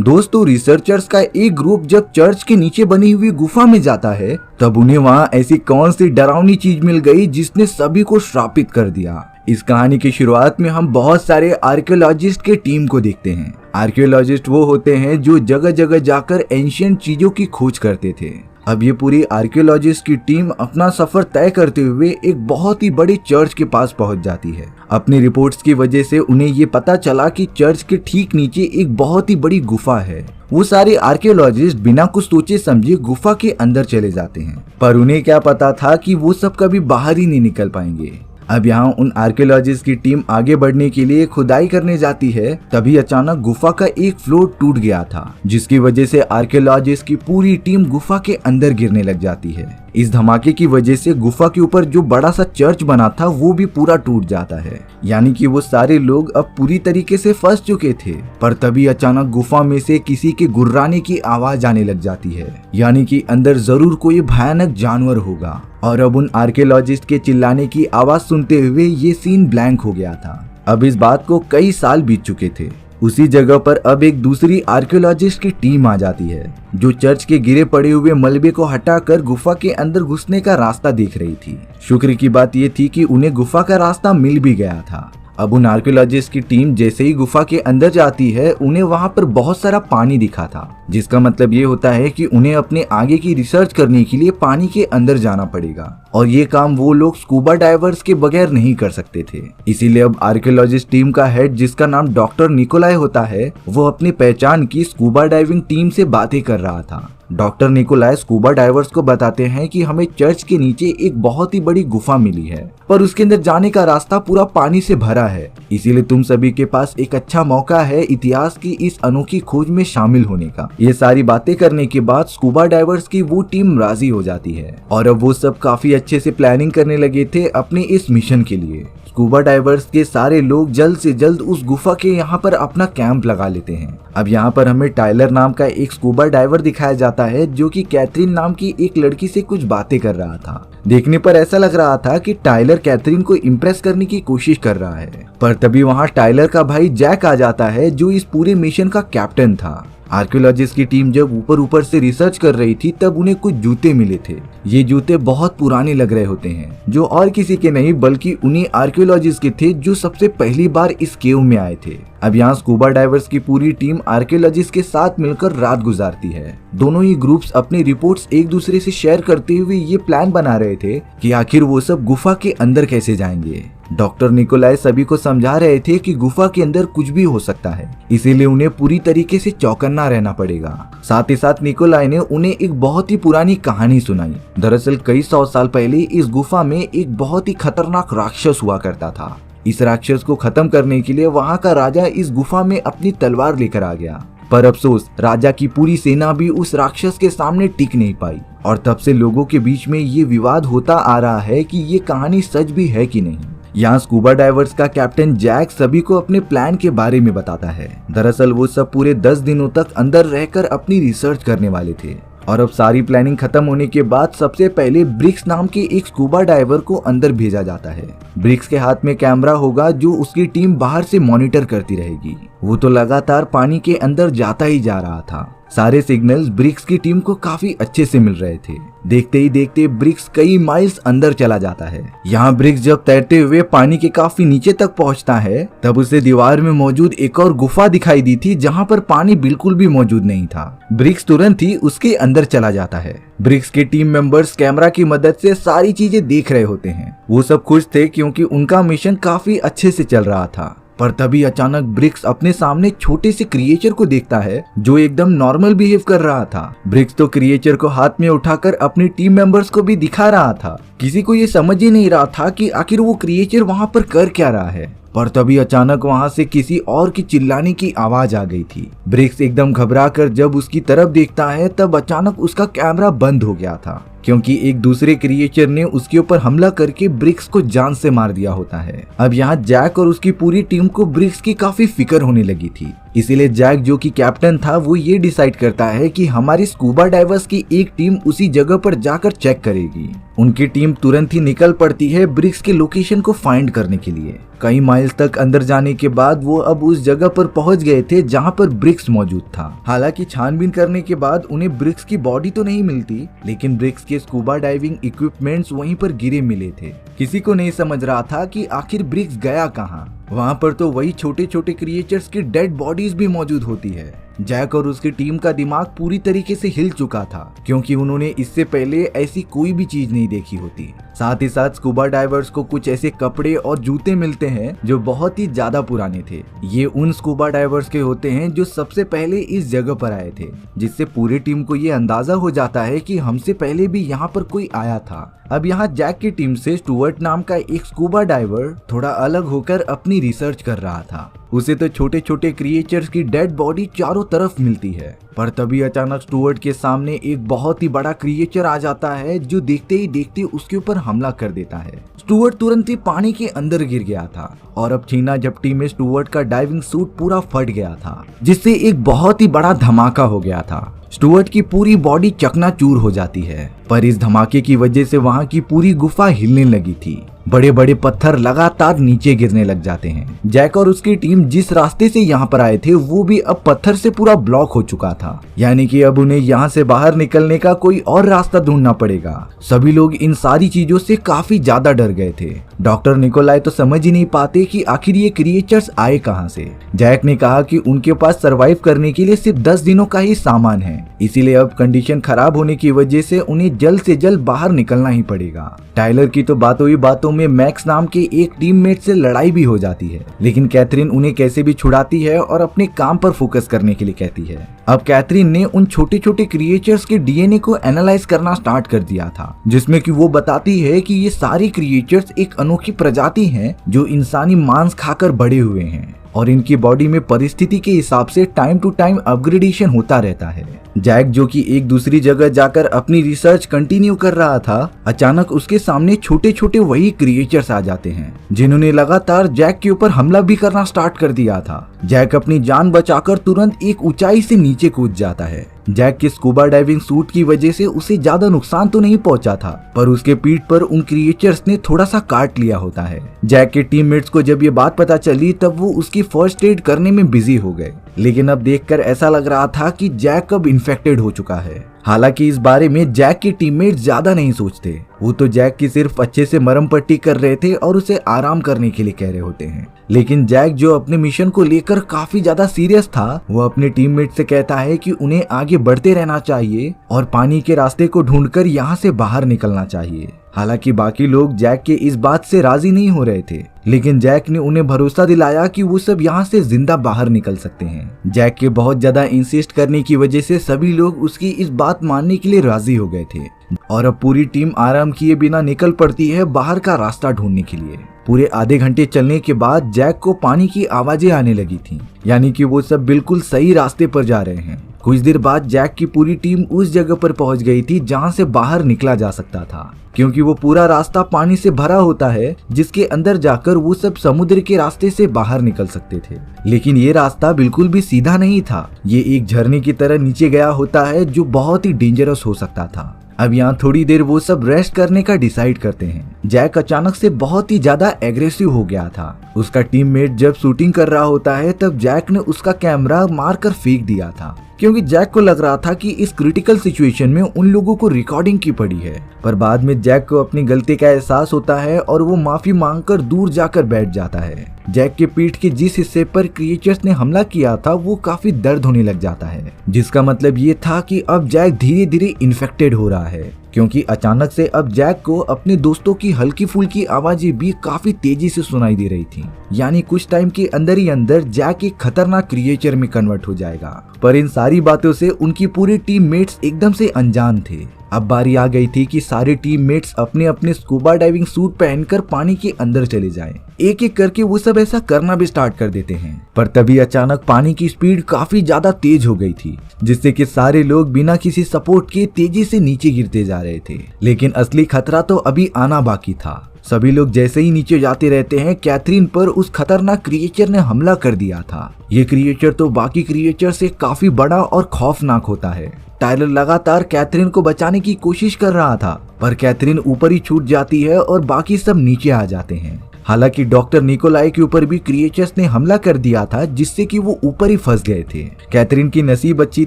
दोस्तों, रिसर्चर्स का एक ग्रुप जब चर्च के नीचे बनी हुई गुफा में जाता है तब उन्हें वहाँ ऐसी कौन सी डरावनी चीज मिल गई जिसने सभी को श्रापित कर दिया। इस कहानी की शुरुआत में हम बहुत सारे आर्कियोलॉजिस्ट के टीम को देखते हैं। आर्कियोलॉजिस्ट वो होते हैं जो जगह जगह जाकर एंशिएंट चीजों की खोज करते थे। अब ये पूरी आर्कियोलॉजिस्ट की टीम अपना सफर तय करते हुए एक बहुत ही बड़ी चर्च के पास पहुंच जाती है। अपनी रिपोर्ट्स की वजह से उन्हें ये पता चला कि चर्च के ठीक नीचे एक बहुत ही बड़ी गुफा है। वो सारे आर्कियोलॉजिस्ट बिना कुछ सोचे समझे गुफा के अंदर चले जाते हैं, पर उन्हें क्या पता था कि वो सब कभी बाहर ही नहीं निकल पाएंगे। अब यहाँ उन आर्कियोलॉजिस्ट की टीम आगे बढ़ने के लिए खुदाई करने जाती है, तभी अचानक गुफा का एक फ्लोर टूट गया था, जिसकी वजह से आर्कियोलॉजिस्ट की पूरी टीम गुफा के अंदर गिरने लग जाती है। इस धमाके की वजह से गुफा के ऊपर जो बड़ा सा चर्च बना था वो भी पूरा टूट जाता है, यानी कि वो सारे लोग अब पूरी तरीके से फंस चुके थे। पर तभी अचानक गुफा में से किसी के गुर्राने की आवाज आने लग जाती है, यानी कि अंदर जरूर कोई भयानक जानवर होगा। और अब उन आर्कियोलॉजिस्ट के चिल्लाने की आवाज सुनते हुए ये सीन ब्लैंक हो गया था। अब इस बात को कई साल बीत चुके थे। उसी जगह पर अब एक दूसरी आर्कियोलॉजिस्ट की टीम आ जाती है, जो चर्च के गिरे पड़े हुए मलबे को हटाकर गुफा के अंदर घुसने का रास्ता देख रही थी। शुक्र की बात यह थी कि उन्हें गुफा का रास्ता मिल भी गया था। अब उन आर्कियोलॉजिस्ट की टीम जैसे ही गुफा के अंदर जाती है, उन्हें वहां पर बहुत सारा पानी दिखा था, जिसका मतलब ये होता है कि उन्हें अपने आगे की रिसर्च करने के लिए पानी के अंदर जाना पड़ेगा, और ये काम वो लोग स्कूबा डाइवर्स के बगैर नहीं कर सकते थे। इसीलिए अब आर्कियोलॉजिस्ट टीम का हेड, जिसका नाम डॉक्टर निकोलाई होता है, वो अपनी पहचान की स्कूबा डाइविंग टीम से बातें कर रहा था। डॉक्टर निकोलाई स्कूबा डाइवर्स को बताते हैं कि हमें चर्च के नीचे एक बहुत ही बड़ी गुफा मिली है, पर उसके अंदर जाने का रास्ता पूरा पानी से भरा है। इसीलिए तुम सभी के पास एक अच्छा मौका है इतिहास की इस अनोखी खोज में शामिल होने का। ये सारी बातें करने के बाद स्कूबा डाइवर्स की वो टीम राजी हो जाती है, और अब वो सब काफी अच्छे से प्लानिंग करने लगे थे अपने इस मिशन के लिए। स्कूबा डाइवर्स के सारे लोग जल्द से जल्द उस गुफा के यहाँ पर अपना कैंप लगा लेते हैं। अब यहाँ पर हमें टाइलर नाम का एक स्कूबा डाइवर दिखाया जाता है, जो कि कैथरीन नाम की एक लड़की से कुछ बातें कर रहा था। देखने पर ऐसा लग रहा था कि टाइलर कैथरीन को इम्प्रेस करने की कोशिश कर रहा है, पर तभी वहाँ टाइलर का भाई जैक आ जाता है, जो इस पूरे मिशन का कैप्टन था। आर्कियोलॉजिस्ट की टीम जब ऊपर से रिसर्च कर रही थी, तब उन्हें कुछ जूते मिले थे। ये जूते बहुत पुराने लग रहे होते हैं, जो और किसी के नहीं बल्कि उन्हीं आर्कियोलॉजिस्ट के थे जो सबसे पहली बार इस केव में आए थे। अब यहाँ स्कूबा डाइवर्स की पूरी टीम आर्कियोलॉजिस्ट के साथ मिलकर रात गुजारती है। दोनों ही ग्रुप्स अपनी रिपोर्ट्स एक दूसरे से शेयर करते हुए ये प्लान बना रहे थे कि आखिर वो सब गुफा के अंदर कैसे जाएंगे। डॉक्टर निकोलाई सभी को समझा रहे थे कि गुफा के अंदर कुछ भी हो सकता है, इसीलिए उन्हें पूरी तरीके से चौकन्ना रहना पड़ेगा। साथ ही साथ निकोलाई ने उन्हें एक बहुत ही पुरानी कहानी सुनाई। दरअसल कई 100 साल पहले इस गुफा में एक बहुत ही खतरनाक राक्षस हुआ करता था। इस राक्षस को खत्म करने के लिए वहाँ का राजा इस गुफा में अपनी तलवार लेकर आ गया, पर अफसोस राजा की पूरी सेना भी उस राक्षस के सामने टिक नहीं पाई, और तब से लोगों के बीच में ये विवाद होता आ रहा है कि ये कहानी सच भी है कि नहीं। यहाँ स्कूबा डाइवर्स का कैप्टन जैक सभी को अपने प्लान के बारे में बताता है। दरअसल वो सब पूरे 10 दिनों तक अंदर रहकर अपनी रिसर्च करने वाले थे, और अब सारी प्लानिंग खत्म होने के बाद सबसे पहले ब्रिक्स नाम के एक स्कूबा डाइवर को अंदर भेजा जाता है। ब्रिक्स के हाथ में कैमरा होगा, जो उसकी टीम बाहर से मॉनिटर करती रहेगी। वो तो लगातार पानी के अंदर जाता ही जा रहा था। सारे सिग्नल्स ब्रिक्स की टीम को काफी अच्छे से मिल रहे थे। देखते ही देखते ब्रिक्स कई माइल्स अंदर चला जाता है। यहाँ ब्रिक्स जब तैरते हुए पानी के काफी नीचे तक पहुँचता है, तब उसे दीवार में मौजूद एक और गुफा दिखाई दी थी, जहाँ पर पानी बिल्कुल भी मौजूद नहीं था। ब्रिक्स तुरंत ही उसके अंदर चला जाता है। ब्रिक्स के टीम मेंबर्स कैमरा की मदद से सारी चीजें देख रहे होते हैं। वो सब खुश थे क्योंकि उनका मिशन काफी अच्छे से चल रहा था। पर तभी अचानक ब्रिक्स अपने सामने छोटे से क्रिएचर को देखता है, जो एकदम नॉर्मल बिहेव कर रहा था। ब्रिक्स तो क्रिएचर को हाथ में उठाकर अपनी टीम मेंबर्स को भी दिखा रहा था। किसी को ये समझ ही नहीं रहा था कि आखिर वो क्रिएचर वहाँ पर कर क्या रहा है। पर तभी अचानक वहाँ से किसी और की चिल्लाने की आवाज आ गई थी। ब्रिक्स एकदम घबराकर जब उसकी तरफ देखता है, तब अचानक उसका कैमरा बंद हो गया था, क्योंकि एक दूसरे क्रिएचर ने उसके ऊपर हमला करके ब्रिक्स को जान से मार दिया होता है। अब यहाँ जैक और उसकी पूरी टीम को ब्रिक्स की काफी फिक्र होने लगी थी। इसीलिए जैक जो कि कैप्टन था वो ये डिसाइड करता है कि हमारी स्कूबा डाइवर्स की एक टीम उसी जगह पर जाकर चेक करेगी। उनकी टीम तुरंत ही निकल पड़ती है ब्रिक्स के लोकेशन को फाइंड करने के लिए। कई माइल्स तक अंदर जाने के बाद वो अब उस जगह पर पहुंच गए थे जहां पर ब्रिक्स मौजूद था। हालांकि छानबीन करने के बाद उन्हें ब्रिक्स की बॉडी तो नहीं मिलती, लेकिन ब्रिक्स के स्कूबा डाइविंग इक्विपमेंट्स वहीं पर गिरे मिले थे। किसी को नहीं समझ रहा था कि आखिर ब्रिक्स गया कहां। वहां पर तो वही छोटे छोटे क्रिएचर्स की डेड बॉडीज भी मौजूद होती है। जैक और उसकी टीम का दिमाग पूरी तरीके से हिल चुका था, क्योंकि उन्होंने इससे पहले ऐसी कोई भी चीज नहीं देखी होती। साथ ही साथ स्कूबा डाइवर्स को कुछ ऐसे कपड़े और जूते मिलते हैं जो बहुत ही ज्यादा पुराने थे। ये उन स्कूबा डाइवर्स के होते हैं जो सबसे पहले इस जगह पर आए थे, जिससे पूरी टीम को ये अंदाजा हो जाता है कि हमसे पहले भी यहाँ पर कोई आया था। अब यहाँ जैक की टीम से स्टुअर्ट नाम का एक स्कूबा डाइवर थोड़ा अलग होकर अपनी रिसर्च कर रहा था। उसे तो छोटे छोटे क्रिएचर्स की डेड बॉडी चारों तरफ मिलती है, पर तभी अचानक स्टुअर्ट के सामने एक बहुत ही बड़ा क्रिएचर आ जाता है जो देखते ही देखते उसके ऊपर हमला कर देता है। स्टुअर्ट तुरंत ही पानी के अंदर गिर गया था और अब छीना झपटी में स्टुअर्ट का डाइविंग सूट पूरा फट गया था, जिससे एक बहुत ही बड़ा धमाका हो गया था। स्टुअर्ट की पूरी बॉडी चकनाचूर हो जाती है, पर इस धमाके की वजह से वहां की पूरी गुफा हिलने लगी थी। बड़े बड़े पत्थर लगातार नीचे गिरने लग जाते हैं। जैक और उसकी टीम जिस रास्ते से यहाँ पर आए थे वो भी अब पत्थर से पूरा ब्लॉक हो चुका था, यानी कि अब उन्हें यहाँ से बाहर निकलने का कोई और रास्ता ढूंढना पड़ेगा। सभी लोग इन सारी चीजों से काफी ज्यादा डर गए थे। डॉक्टर निकोलाई तो समझ ही नहीं पाते कि आखिर ये क्रिएचर्स आए कहाँ से। जैक ने कहा कि उनके पास सरवाइव करने के लिए सिर्फ 10 दिनों का ही सामान है, इसीलिए अब कंडीशन खराब होने की वजह से उन्हें जल्द से जल्द बाहर निकलना ही पड़ेगा। टाइलर की तो बातों ही बातों में मैक्स नाम के एक टीममेट से लड़ाई भी हो जाती है, लेकिन कैथरीन उन्हें कैसे भी छुड़ाती है और अपने काम पर फोकस करने के लिए कहती है। अब कैथरीन ने उन छोटे छोटे क्रिएचर्स के डीएनए को एनालाइज करना स्टार्ट कर दिया था, जिसमें कि वो बताती है कि ये सारे क्रिएचर्स एक अनोखी प्रजाति हैं जो इंसानी मांस खाकर बड़े हुए हैं और इनकी बॉडी में परिस्थिति के हिसाब से टाइम टू टाइम अपग्रेडेशन होता रहता है। जैक जो कि एक दूसरी जगह जाकर अपनी रिसर्च कंटिन्यू कर रहा था, अचानक उसके सामने छोटे छोटे वही क्रिएचर्स आ जाते हैं जिन्होंने लगातार जैक के ऊपर हमला भी करना स्टार्ट कर दिया था। जैक अपनी जान बचाकर तुरंत एक ऊंचाई से नीचे कूद जाता है। जैक के स्कूबा डाइविंग सूट की वजह से उसे ज्यादा नुकसान तो नहीं पहुंचा था, पर उसके पीठ पर उन क्रिएचर्स ने थोड़ा सा काट लिया होता है। जैक के टीममेट्स को जब ये बात पता चली तब वो उसकी फर्स्ट एड करने में बिजी हो गए, लेकिन अब देखकर ऐसा लग रहा था कि जैक अब इन्फेक्टेड हो चुका है। हालांकि इस बारे में जैक के टीममेट ज्यादा नहीं सोचते, वो तो जैक की सिर्फ अच्छे से मरहम पट्टी कर रहे थे और उसे आराम करने के लिए कह रहे होते हैं। लेकिन जैक जो अपने मिशन को लेकर काफी ज्यादा सीरियस था, वो अपने टीममेट से कहता है कि उन्हें आगे बढ़ते रहना चाहिए और पानी के रास्ते को ढूंढकर यहाँ से बाहर निकलना चाहिए। हालांकि बाकी लोग जैक के इस बात से राजी नहीं हो रहे थे, लेकिन जैक ने उन्हें भरोसा दिलाया कि वो सब यहाँ से जिंदा बाहर निकल सकते हैं। जैक के बहुत ज्यादा इंसिस्ट करने की वजह से सभी लोग उसकी इस बात मानने के लिए राजी हो गए थे और अब पूरी टीम आराम किए बिना निकल पड़ती है बाहर का रास्ता ढूंढने के लिए। पूरे आधे घंटे चलने के बाद जैक को पानी की आवाजें आने लगी थी, यानी कि वो सब बिल्कुल सही रास्ते पर जा रहे हैं। कुछ देर बाद जैक की पूरी टीम उस जगह पर पहुंच गई थी जहां से बाहर निकला जा सकता था, क्योंकि वो पूरा रास्ता पानी से भरा होता है जिसके अंदर जाकर वो सब समुद्र के रास्ते से बाहर निकल सकते थे। लेकिन ये रास्ता बिल्कुल भी सीधा नहीं था, ये एक झरने की तरह नीचे गया होता है जो बहुत ही डेंजरस हो सकता था। अब यहाँ थोड़ी देर वो सब रेस्ट करने का डिसाइड करते हैं। जैक अचानक से बहुत ही ज्यादा एग्रेसिव हो गया था। उसका टीममेट जब शूटिंग कर रहा होता है तब जैक ने उसका कैमरा मारकर फेंक दिया था, क्योंकि जैक को लग रहा था कि इस क्रिटिकल सिचुएशन में उन लोगों को रिकॉर्डिंग की पड़ी है। पर बाद में जैक को अपनी गलती का एहसास होता है और वो माफी मांगकर दूर जाकर बैठ जाता है। जैक के पीठ के जिस हिस्से पर क्रिएचर्स ने हमला किया था वो काफी दर्द होने लग जाता है, जिसका मतलब ये था कि अब जैक धीरे धीरे इन्फेक्टेड हो रहा है, क्योंकि अचानक से अब जैक को अपने दोस्तों की हल्की फुल्की आवाजें भी काफी तेजी से सुनाई दे रही थी। यानी कुछ टाइम के अंदर ही अंदर जैक एक खतरनाक क्रिएचर में कन्वर्ट हो जाएगा। पर इन सारी बातों से उनकी पूरी टीममेट्स एकदम से अनजान थे। अब बारी आ गई थी कि सारे टीममेट्स अपने अपने स्कूबा डाइविंग सूट पहनकर पानी के अंदर चले जाएं। एक एक करके वो सब ऐसा करना भी स्टार्ट कर देते हैं, पर तभी अचानक पानी की स्पीड काफी ज्यादा तेज हो गई थी, जिससे कि सारे लोग बिना किसी सपोर्ट के तेजी से नीचे गिरते जा रहे थे। लेकिन असली खतरा तो अभी आना बाकी था। सभी लोग जैसे ही नीचे जाते रहते हैं, कैथरीन पर उस खतरनाक क्रिएचर ने हमला कर दिया था। ये क्रिएचर तो बाकी क्रिएचर से काफी बड़ा और खौफनाक होता है। टायलर लगातार कैथरीन को बचाने की कोशिश कर रहा था, पर कैथरीन ऊपर ही छूट जाती है और बाकी सब नीचे आ जाते हैं। हालांकि डॉक्टर निकोलाई के ऊपर भी क्रिएचर्स ने हमला कर दिया था, जिससे कि वो ऊपर ही फंस गए थे। कैथरीन की नसीब अच्छी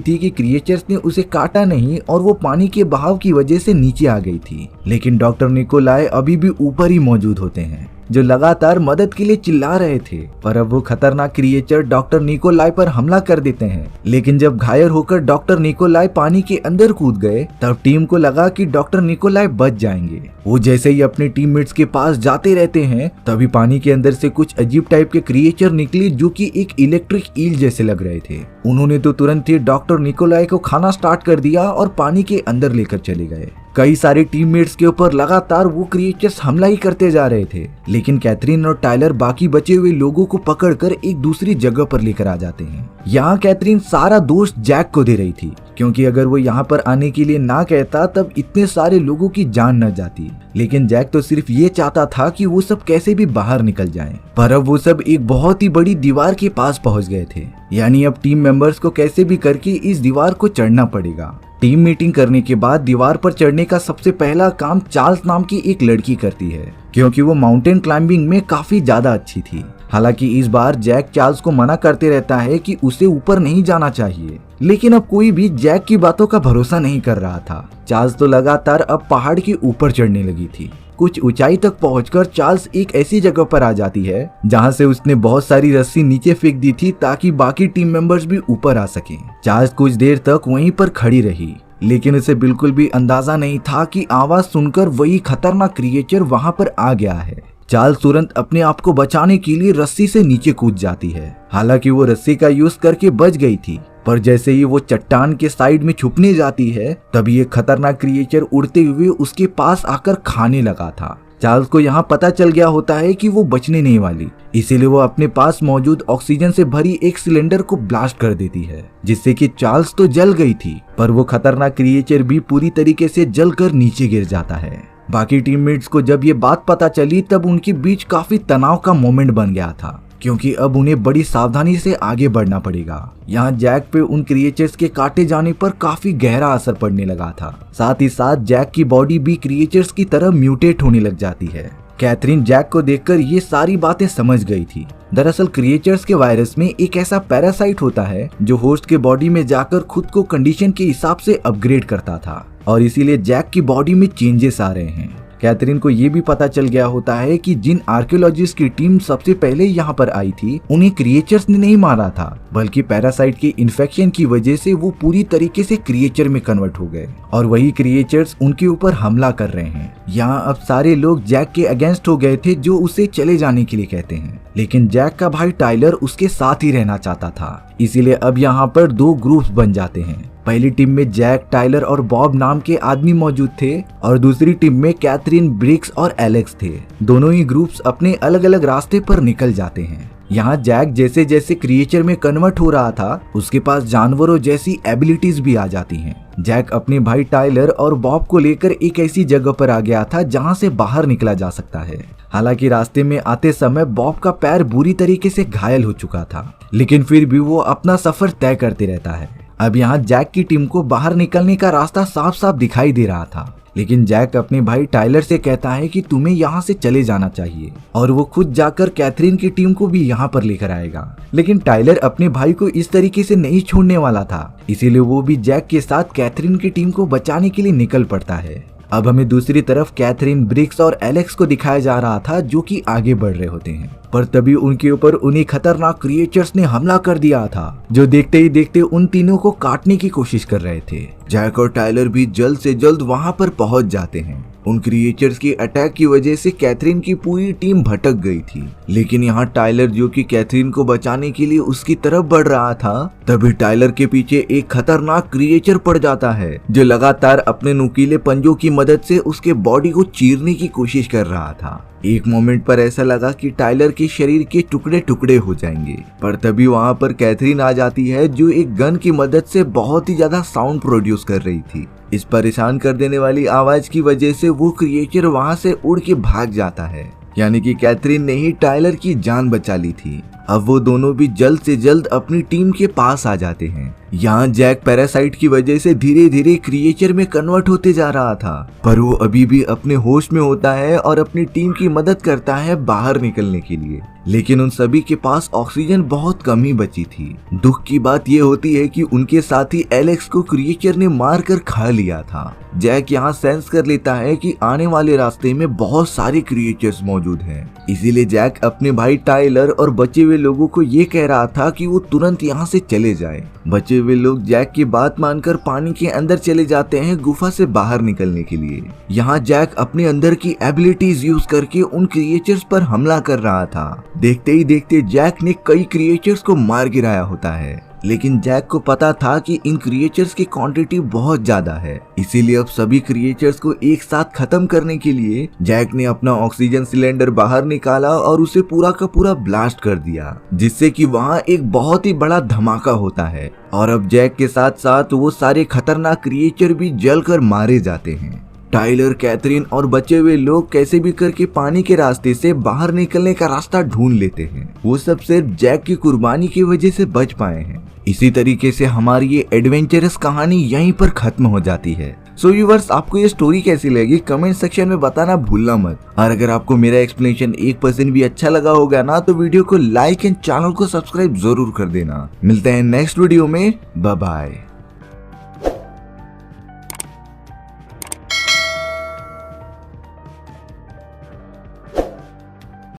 थी कि क्रिएचर्स ने उसे काटा नहीं और वो पानी के बहाव की वजह से नीचे आ गई थी। लेकिन डॉक्टर निकोलाई अभी भी ऊपर ही मौजूद होते हैं, जो लगातार मदद के लिए चिल्ला रहे थे। पर अब वो खतरनाक क्रिएचर डॉक्टर निकोलाई पर हमला कर देते हैं। लेकिन जब घायल होकर डॉक्टर निकोलाई पानी के अंदर कूद गए, तब टीम को लगा कि डॉक्टर निकोलाई बच जाएंगे। वो जैसे ही अपने टीममेट्स के पास जाते रहते हैं, तभी पानी के अंदर से कुछ अजीब टाइप के क्रिएचर निकले, जो कि एक इलेक्ट्रिक ईल जैसे लग रहे थे। उन्होंने तो तुरंत ही डॉक्टर निकोलाई को खाना स्टार्ट कर दिया और पानी के अंदर लेकर चले गए। कई सारे टीममेट्स के ऊपर लगातार वो क्रिएचर्स हमला ही करते जा रहे थे। लेकिन कैथरीन और टायलर बाकी बचे हुए लोगों को पकड़कर एक दूसरी जगह पर लेकर आ जाते हैं। यहाँ कैथरीन सारा दोष जैक को दे रही थी, क्योंकि अगर वो यहाँ पर आने के लिए ना कहता तब इतने सारे लोगों की जान न जाती। लेकिन जैक तो सिर्फ ये चाहता था कि वो सब कैसे भी बाहर निकल जाएं। पर अब वो सब एक बहुत ही बड़ी दीवार के पास पहुंच गए थे। यानी अब टीम मेंबर्स को कैसे भी करके इस दीवार को चढ़ना पड़ेगा। टीम मीटिंग करने के बाद दीवार पर चढ़ने का सबसे पहला काम चार्ल्स नाम की एक लड़की करती है, क्योंकि वो माउंटेन क्लाइंबिंग में काफी ज्यादा अच्छी थी। हालांकि इस बार जैक चार्ल्स को मना करते रहता है कि उसे ऊपर नहीं जाना चाहिए, लेकिन अब कोई भी जैक की बातों का भरोसा नहीं कर रहा था। चार्ल्स तो लगातार अब पहाड़ के ऊपर चढ़ने लगी थी। कुछ ऊंचाई तक पहुंचकर चार्ल्स एक ऐसी जगह पर आ जाती है जहां से उसने बहुत सारी रस्सी नीचे फेंक दी थी, ताकि बाकी टीम मेंबर्स भी ऊपर आ सकें। चार्ल्स कुछ देर तक वहीं पर खड़ी रही, लेकिन उसे बिल्कुल भी अंदाजा नहीं था कि आवाज सुनकर वही खतरनाक क्रिएचर वहां पर आ गया है। चार्ल्स तुरंत अपने आप को बचाने के लिए रस्सी से नीचे कूद जाती है। हालांकि वो रस्सी का यूज करके बच गई थी, पर जैसे ही वो चट्टान के साइड में छुपने जाती है, तभी एक खतरनाक क्रिएचर उड़ते हुए उसके पास आकर खाने लगा था। चार्ल्स को यहाँ पता चल गया होता है कि वो बचने नहीं वाली, इसीलिए वो अपने पास मौजूद ऑक्सीजन से भरी एक सिलेंडर को ब्लास्ट कर देती है, जिससे कि चार्ल्स तो जल गई थी, पर वो खतरनाक क्रिएचर भी पूरी तरीके से जलकर नीचे गिर जाता है। बाकी टीममेट्स को जब ये बात पता चली, तब उनके बीच काफी तनाव का मोमेंट बन गया था, क्योंकि अब उन्हें बड़ी सावधानी से आगे बढ़ना पड़ेगा। यहाँ जैक पे उन क्रिएचर्स के काटे जाने पर काफी गहरा असर पड़ने लगा था। साथ ही साथ जैक की बॉडी भी क्रिएचर्स की तरह म्यूटेट होने लग जाती है। कैथरीन जैक को देखकर ये सारी बातें समझ गई थी। दरअसल क्रिएचर्स के वायरस में एक ऐसा पैरासाइट होता है जो होस्ट के बॉडी में जाकर खुद को कंडीशन के हिसाब से अपग्रेड करता था, और इसीलिए जैक की बॉडी में चेंजेस आ रहे हैं। कैथरीन को ये भी पता चल गया होता है कि जिन आर्कियोलॉजिस्ट की टीम सबसे पहले यहाँ पर आई थी, उन्हें क्रिएचर्स ने नहीं मारा था, बल्कि पैरासाइट के इन्फेक्शन की वजह से वो पूरी तरीके से क्रिएचर में कन्वर्ट हो गए, और वही क्रिएचर्स उनके ऊपर हमला कर रहे हैं। यहाँ अब सारे लोग जैक के अगेंस्ट हो गए थे, जो उसे चले जाने के लिए कहते हैं। लेकिन जैक का भाई टायलर उसके साथ ही रहना चाहता था, इसीलिए अब यहाँ पर दो ग्रुप्स बन जाते हैं। पहली टीम में जैक, टायलर और बॉब नाम के आदमी मौजूद थे, और दूसरी टीम में कैथरीन, ब्रिक्स और एलेक्स थे। दोनों ही ग्रुप्स अपने अलग अलग रास्ते पर निकल जाते हैं। यहाँ जैक जैसे जैसे क्रिएचर में कन्वर्ट हो रहा था, उसके पास जानवरों जैसी एबिलिटीज भी आ जाती हैं। जैक अपने भाई टायलर और बॉब को लेकर एक ऐसी जगह पर आ गया था जहाँ से बाहर निकला जा सकता है। हालांकि रास्ते में आते समय बॉब का पैर बुरी तरीके से घायल हो चुका था, लेकिन फिर भी वो अपना सफर तय करते रहता है। अब यहाँ जैक की टीम को बाहर निकलने का रास्ता साफ साफ दिखाई दे रहा था, लेकिन जैक अपने भाई टायलर से कहता है कि तुम्हें यहाँ से चले जाना चाहिए, और वो खुद जाकर कैथरीन की टीम को भी यहाँ पर लेकर आएगा। लेकिन टायलर अपने भाई को इस तरीके से नहीं छोड़ने वाला था, इसीलिए वो भी जैक के साथ कैथरीन की टीम को बचाने के लिए निकल पड़ता है। अब हमें दूसरी तरफ कैथरीन, ब्रिक्स और एलेक्स को दिखाया जा रहा था, जो कि आगे बढ़ रहे होते हैं। पर तभी उनके ऊपर उन्हीं खतरनाक क्रिएचर्स ने हमला कर दिया था, जो देखते ही देखते उन तीनों को काटने की कोशिश कर रहे थे। जैक और टायलर भी जल्द से जल्द वहां पर पहुंच जाते हैं, उन क्रिएचर्स की अटैक की वजह से कैथरीन की पूरी टीम भटक गई थी। लेकिन यहाँ टाइलर जो कि कैथरीन को बचाने के लिए उसकी तरफ बढ़ रहा था, तभी टाइलर के पीछे एक खतरनाक क्रिएचर पड़ जाता है जो लगातार अपने नुकीले पंजों की मदद से उसके बॉडी को चीरने की कोशिश कर रहा था। एक मोमेंट पर ऐसा लगा कि टाइलर के शरीर के टुकड़े टुकड़े हो जाएंगे, पर तभी वहाँ पर कैथरीन आ जाती है जो एक गन की मदद से बहुत ही ज्यादा साउंड प्रोड्यूस कर रही थी। इस परेशान कर देने वाली आवाज की वजह से वो क्रिएचर वहाँ से उड़ के भाग जाता है, यानी कि कैथरीन ने ही टाइलर की जान बचा ली थी। अब वो दोनों भी जल्द से जल्द अपनी टीम के पास आ जाते हैं। यहाँ जैक पैरासाइट की वजह से धीरे धीरे क्रिएचर में कन्वर्ट होते जा रहा था, पर वो अभी भी अपने होश में होता है और अपनी टीम की मदद करता है बाहर निकलने के लिए। लेकिन उन सभी के पास ऑक्सीजन बहुत कम ही बची थी। दुख की बात ये होती है कि उनके साथी एलेक्स को क्रिएचर ने मार कर खा लिया था। जैक यहाँ सेंस कर लेता है कि आने वाले रास्ते में बहुत सारे क्रिएचर्स मौजूद हैं। इसीलिए जैक अपने भाई टाइलर और बचे हुए लोगों को ये कह रहा था कि वो तुरंत यहाँ से चले जाए। बचे हुए लोग जैक की बात मानकर पानी के अंदर चले जाते हैं गुफा से बाहर निकलने के लिए। यहाँ जैक अपने अंदर की एबिलिटीज यूज करके उन क्रिएचर्स पर हमला कर रहा था। देखते ही देखते जैक ने कई क्रिएचर्स को मार गिराया होता है, लेकिन जैक को पता था कि इन क्रिएचर्स की क्वांटिटी बहुत ज्यादा है। इसीलिए अब सभी क्रिएचर्स को एक साथ खत्म करने के लिए जैक ने अपना ऑक्सीजन सिलेंडर बाहर निकाला और उसे पूरा का पूरा ब्लास्ट कर दिया, जिससे कि वहाँ एक बहुत ही बड़ा धमाका होता है। और अब जैक के साथ साथ वो सारे खतरनाक क्रिएचर भी जलकर मारे जाते हैं। टाइलर, कैथरीन और बचे हुए लोग कैसे भी करके पानी के रास्ते से बाहर निकलने का रास्ता ढूंढ लेते हैं। वो सब सिर्फ जैक की कुर्बानी की वजह से बच पाए हैं। इसी तरीके से हमारी ये एडवेंचरस कहानी यहीं पर खत्म हो जाती है। सो व्यूअर्स, आपको ये स्टोरी कैसी लगी कमेंट सेक्शन में बताना भूलना मत। और अगर आपको मेरा एक्सप्लेनेशन 1% भी अच्छा लगा होगा ना, तो वीडियो को लाइक एंड चैनल को सब्सक्राइब जरूर कर देना। मिलते हैं नेक्स्ट वीडियो में। Bye bye.